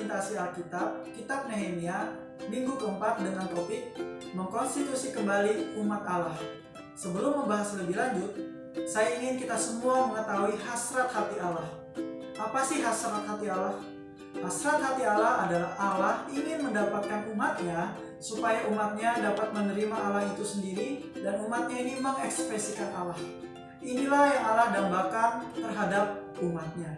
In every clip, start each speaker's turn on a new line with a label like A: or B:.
A: melintasi Alkitab, Kitab Nehemia, minggu keempat dengan topik mengkonstitusi kembali umat Allah. Sebelum membahas lebih lanjut, saya ingin kita semua mengetahui hasrat hati Allah. Apa sih hasrat hati Allah? Hasrat hati Allah adalah Allah ingin mendapatkan umatnya supaya umatnya dapat menerima Allah itu sendiri dan umatnya ini mengekspresikan Allah. Inilah yang Allah dambakan terhadap umatnya.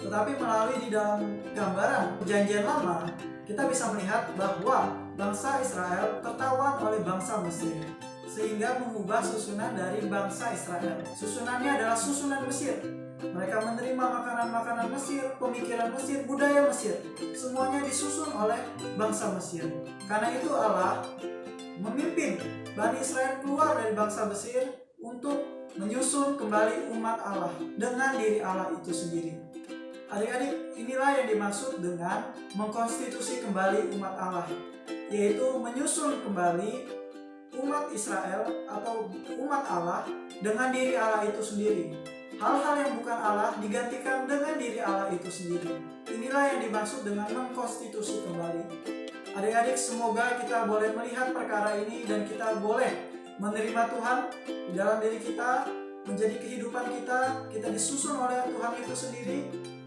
A: Tetapi melalui di dalam gambaran Perjanjian Lama, kita bisa melihat bahwa bangsa Israel tertawan oleh bangsa Mesir, sehingga mengubah susunan dari bangsa Israel. Susunannya adalah susunan Mesir. Mereka menerima makanan-makanan Mesir, pemikiran Mesir, budaya Mesir. Semuanya disusun oleh bangsa Mesir. Karena itu Allah memimpin Bani Israel keluar dari bangsa Mesir untuk menyusun kembali umat Allah dengan diri Allah itu sendiri. Adik-adik, inilah yang dimaksud dengan mengkonstitusi kembali umat Allah, yaitu menyusun kembali umat Israel atau umat Allah dengan diri Allah itu sendiri. Hal-hal yang bukan Allah digantikan dengan diri Allah itu sendiri. Inilah yang dimaksud dengan mengkonstitusi kembali. Adik-adik, semoga kita boleh melihat perkara ini dan kita boleh menerima Tuhan di dalam diri kita, menjadi kehidupan kita disusun oleh Tuhan itu sendiri,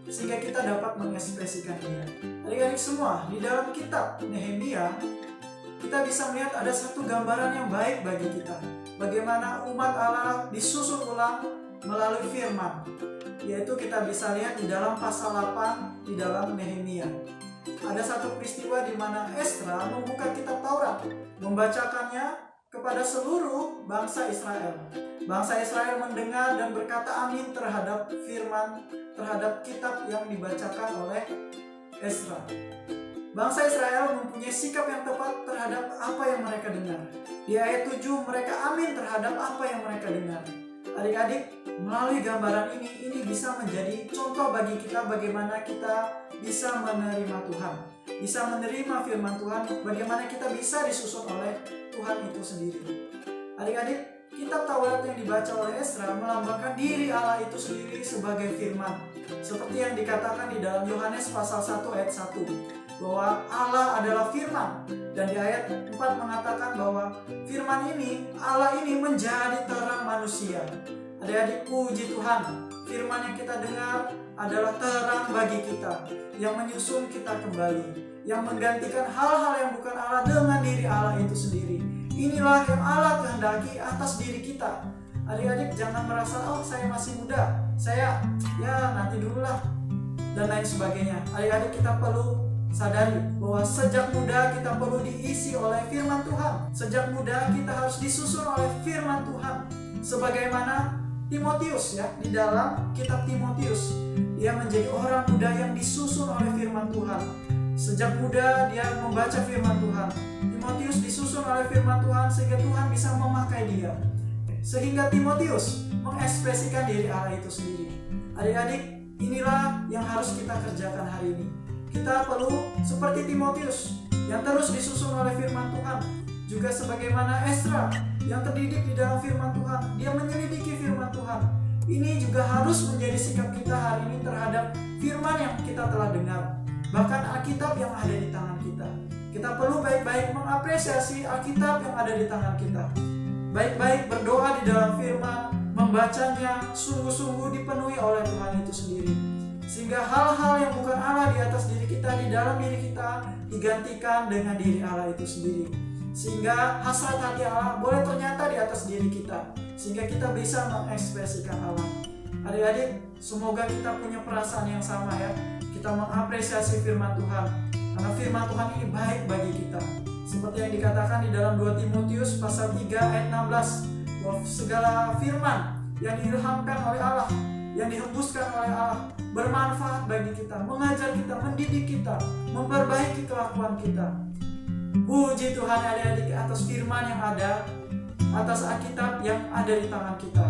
A: sehingga kita dapat mengekspresikan Dia. Adik-adik semua, di dalam kitab Nehemia, kita bisa melihat ada satu gambaran yang baik bagi kita. Bagaimana umat Allah disusun ulang melalui firman, yaitu kita bisa lihat di dalam pasal 8 di dalam Nehemia. Ada satu peristiwa di mana Esdra membuka kitab Taurat, membacakannya kepada seluruh bangsa Israel. Bangsa Israel mendengar dan berkata amin terhadap firman, terhadap kitab yang dibacakan oleh Esdra. Bangsa Israel mempunyai sikap yang tepat terhadap apa yang mereka dengar. Di ayat 7 mereka amin terhadap apa yang mereka dengar. Adik-adik, melalui gambaran ini bisa menjadi contoh bagi kita bagaimana kita bisa menerima Tuhan, bisa menerima firman Tuhan, bagaimana kita bisa disusun oleh Tuhan itu sendiri. Adik-adik, kitab Taurat yang dibaca oleh Esdra melambangkan diri Allah itu sendiri sebagai firman. Seperti yang dikatakan di dalam Yohanes pasal 1 ayat 1, bahwa Allah adalah firman. Dan di ayat 4 mengatakan bahwa firman ini, Allah ini menjadi terang manusia. Adik-adik, puji Tuhan, firman yang kita dengar adalah terang bagi kita, yang menyusun kita kembali, yang menggantikan hal-hal yang bukan Allah dengan diri Allah itu sendiri. Inilah yang Allah kehendaki atas diri kita. Adik-adik, jangan merasa, oh saya masih muda, saya nanti dulu lah, dan lain sebagainya. Adik-adik, kita perlu sadari bahwa sejak muda kita perlu diisi oleh firman Tuhan. Sejak muda kita harus disusun oleh firman Tuhan. Sebagaimana Timotius di dalam kitab Timotius, dia menjadi orang muda yang disusun oleh firman Tuhan. Sejak muda dia membaca firman Tuhan. Timotius disusun oleh firman Tuhan sehingga Tuhan bisa memakai dia. Sehingga Timotius mengekspresikan diri Allah itu sendiri. Adik-adik, inilah yang harus kita kerjakan hari ini. Kita perlu seperti Timotius yang terus disusun oleh firman Tuhan. Juga sebagaimana Esdra yang terdidik di dalam firman Tuhan, dia menyelidiki firman Tuhan. Ini juga harus menjadi sikap kita hari ini terhadap firman yang kita telah dengar, bahkan Alkitab yang ada di tangan kita. Kita perlu baik-baik mengapresiasi Alkitab yang ada di tangan kita. Baik-baik berdoa di dalam firman, membacanya sungguh-sungguh dipenuhi oleh Tuhan itu sendiri. Sehingga hal-hal yang bukan Allah di atas diri kita, di dalam diri kita, digantikan dengan diri Allah itu sendiri. Sehingga hasrat hati Allah boleh ternyata di atas diri kita, sehingga kita bisa mengekspresikan Allah. Adik-adik, semoga kita punya perasaan yang sama kita mengapresiasi firman Tuhan, karena firman Tuhan ini baik bagi kita. Seperti yang dikatakan di dalam 2 Timotius pasal 3 ayat 16, bahwa segala firman yang diilhamkan oleh Allah, yang dihembuskan oleh Allah, bermanfaat bagi kita, mengajar kita, mendidik kita, memperbaiki kelakuan kita. Puji Tuhan adik-adik atas firman yang ada, atas Alkitab yang ada di tangan kita.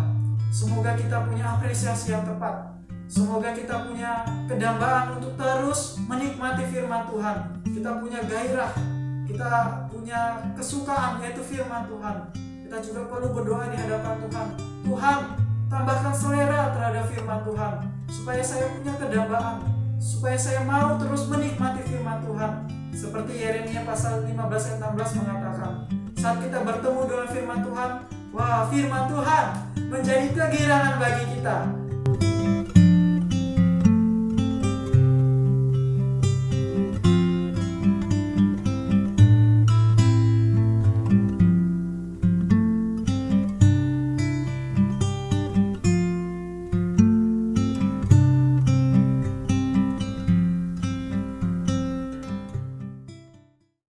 A: Semoga kita punya apresiasi yang tepat. Semoga kita punya kedambaan untuk terus menikmati firman Tuhan. Kita punya gairah, kita punya kesukaan yaitu firman Tuhan. Kita juga perlu berdoa di hadapan Tuhan. Tuhan, tambahkan selera terhadap firman Tuhan, supaya saya punya kedambaan, supaya saya mau terus menikmati firman Tuhan. Seperti Yeremia pasal 15 ayat 16 mengatakan, saat kita bertemu dengan firman Tuhan, wah, firman Tuhan menjadi kegirangan bagi kita.